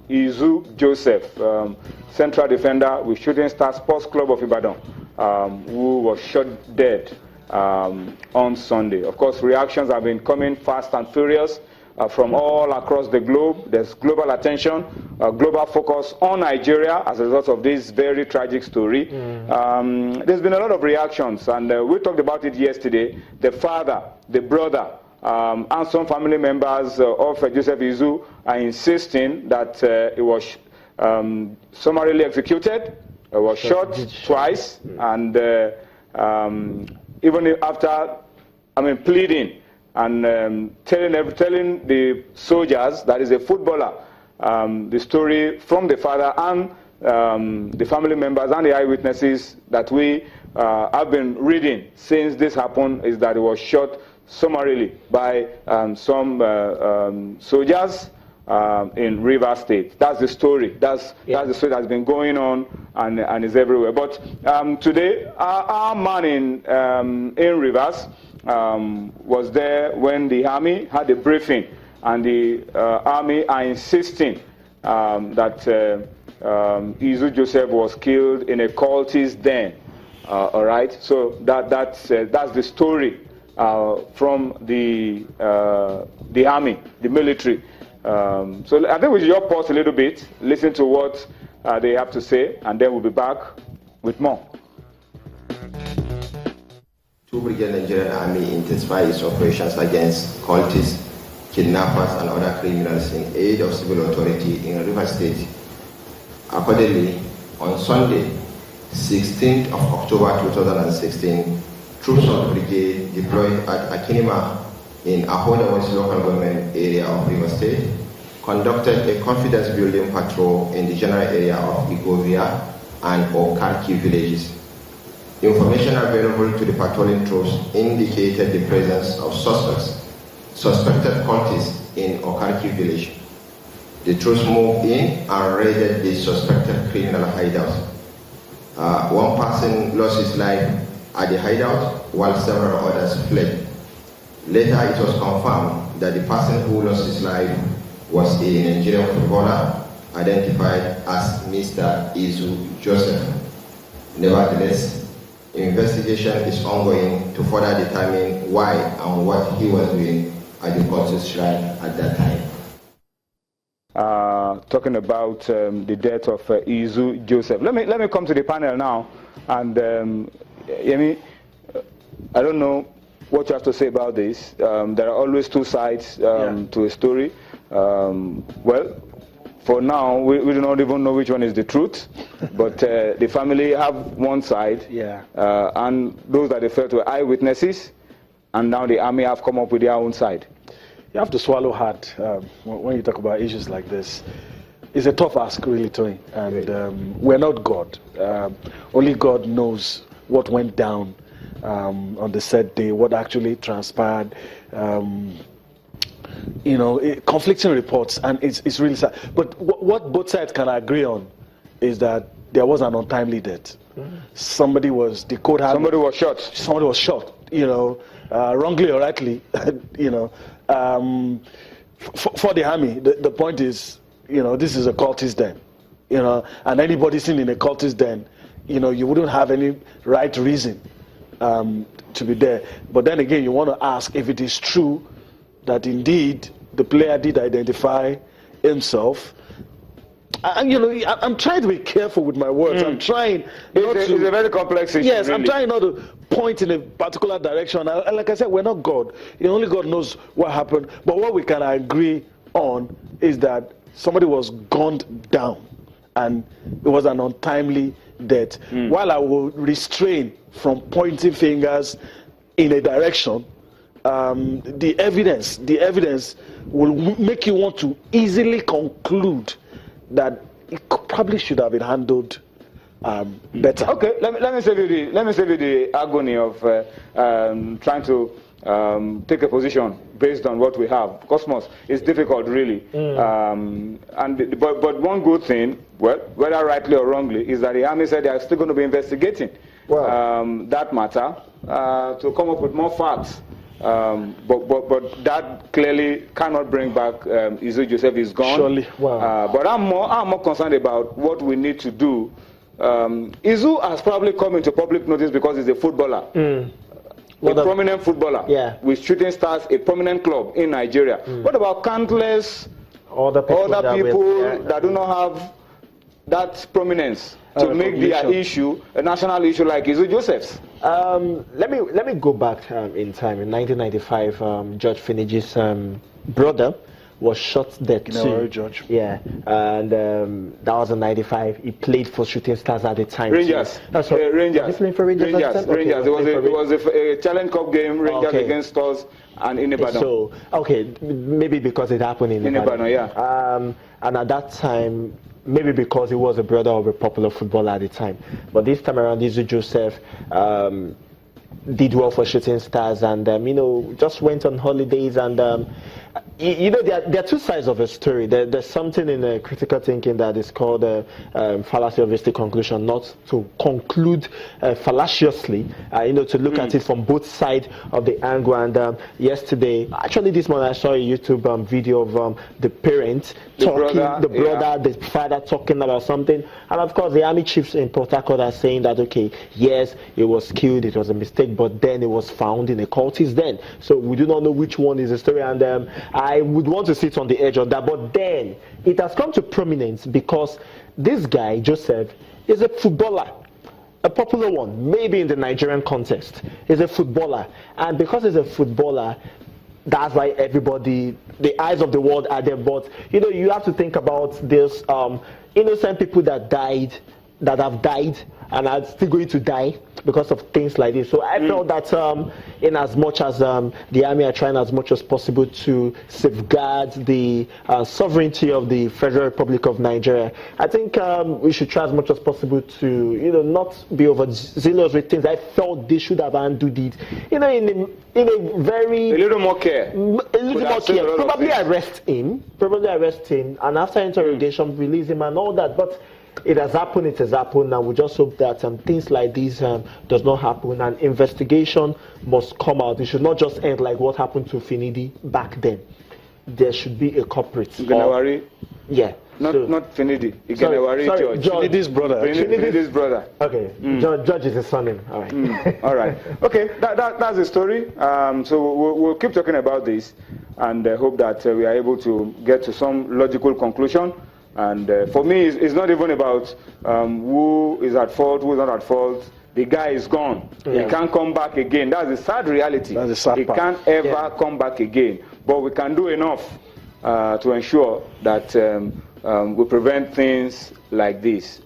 Izu Joseph, central defender with Shooting Star Sports Club of Ibadan, who was shot dead on Sunday. Of course, reactions have been coming fast and furious from all across the globe. There's global attention, global focus on Nigeria as a result of this very tragic story. There's been a lot of reactions, and we talked about it yesterday. The father, the brother, and some family members of Joseph Izu are insisting that he was summarily executed, was shot twice, and even after, pleading and telling the soldiers, that is a footballer, the story from the father and the family members and the eyewitnesses that we have been reading since this happened is that he was shot summarily by some soldiers in Rivers State. That's the story. That's the story that's been going on and is everywhere. But today, our man in Rivers was there when the army had a briefing, and the army are insisting that Izu Joseph was killed in a cultist den. All right, so that's the story from the army, the military. So I think we should just pause a little bit, listen to what they have to say, and then we'll be back with more. Brigade Nigerian Army intensifies its operations against cultists, kidnappers, and other criminals in aid of civil authority in Rivers State. Accordingly, on Sunday, 16th of October 2016, troops of the brigade deployed at Akinima in Ahoda West local government area of Rivers State conducted a confidence-building patrol in the general area of Igovia and Okarki villages. Information available to the patrolling troops indicated the presence of suspected cultists in Okarki village. The troops moved in and raided the suspected criminal hideout. One person lost his life at the hideout while several others fled. Later it was confirmed that the person who lost his life was a Nigerian footballer identified as Mr. Izu Joseph. Nevertheless, investigation is ongoing to further determine why and what he was doing at the cultist shrine at that time. Talking about the death of Izu Joseph. Let me come to the panel now, and Yemi, I don't know what you have to say about this. There are always two sides to a story. Well, for now, we do not even know which one is the truth, but the family have one side, and those that refer to eyewitnesses, and now the army have come up with their own side. You have to swallow hard when you talk about issues like this. It's a tough ask, really, Tony, and we're not God. Only God knows what went down on the said day, what actually transpired. Conflicting reports, and it's really sad. But what both sides can agree on is that there was an untimely death. Somebody was shot. Somebody was shot. Wrongly or rightly. For the army, the point is, this is a cultist den. And anybody seen in a cultist den, you wouldn't have any right reason to be there. But then again, you want to ask if it is true that indeed the player did identify himself. And I'm trying to be careful with my words. I'm trying not to. It's a very complex issue. Yes, really. I'm trying not to point in a particular direction. And like I said, we're not God. Only God knows what happened. But what we can agree on is that somebody was gunned down, and it was an untimely death. While I will restrain from pointing fingers in a direction, the evidence will make you want to easily conclude that it probably should have been handled better. Okay, let me save you the agony of trying to take a position based on what we have. Cosmos is difficult, really. But one good thing, well, whether rightly or wrongly, is that the army said they are still going to be investigating that matter to come up with more facts But that clearly cannot bring back Izu Joseph is gone. Surely. Wow. But I'm more concerned about what we need to do. Izu has probably come into public notice because he's a footballer. A prominent footballer with Shooting Stars, a prominent club in Nigeria. What about countless other people that do not have that prominence to make their issue a national issue like Izu Joseph's? Let me go back in time. In 1995, George Finidji's brother was shot dead too. George. Yeah, and that was in '95. He played for Shooting Stars at the time. Rangers. That's what. Rangers. He played for Rangers. Rangers. It was a Challenge Cup game. Rangers against us and in Ibadan. So maybe because it happened in Ibadan, yeah. And at that time, maybe because he was a brother of a popular footballer at the time. But this time around, Izu Joseph did well for Shooting Stars, and just went on holidays. And there are two sides of a story. There's something in critical thinking that is called fallacy of hasty conclusion, not to conclude fallaciously. To look at it from both sides of the angle. And yesterday, actually this morning, I saw a YouTube video of the parents talking, the brother, the father talking about something. And of course, the army chiefs in Port Harcourt are saying that, okay, yes, it was killed, it was a mistake, but then it was found in a cultist den. So we do not know which one is the story. And I would want to sit on the edge of that. But then it has come to prominence because this guy, Joseph, is a footballer. A popular one, maybe in the Nigerian context. He's a footballer. And because he's a footballer, that's why everybody, the eyes of the world are there. But, you have to think about this innocent people that have died and are still going to die because of things like this. So I felt that in as much as the army are trying as much as possible to safeguard the sovereignty of the Federal Republic of Nigeria, I think we should try as much as possible to, not be overzealous with things. I felt they should have handled it, in a very... A little more care. Probably arrest him, and after interrogation, release him and all that. But it has happened, and we just hope that things like this does not happen, and investigation must come out. It should not just end like what happened to Finidi back then. There should be a culprit. Igenewari? Yeah. Not Finidi. Igenewari, George. Finidi's brother. Finidi's brother. Okay. George is his son. All right. All right. Okay, that's the story. So we'll keep talking about this, and hope that we are able to get to some logical conclusion. And for me, it's not even about who is at fault, who is not at fault. The guy is gone. Yeah. He can't come back again. That's the sad reality. That's the sad part. He can't ever come back again. But we can do enough to ensure that we prevent things like this.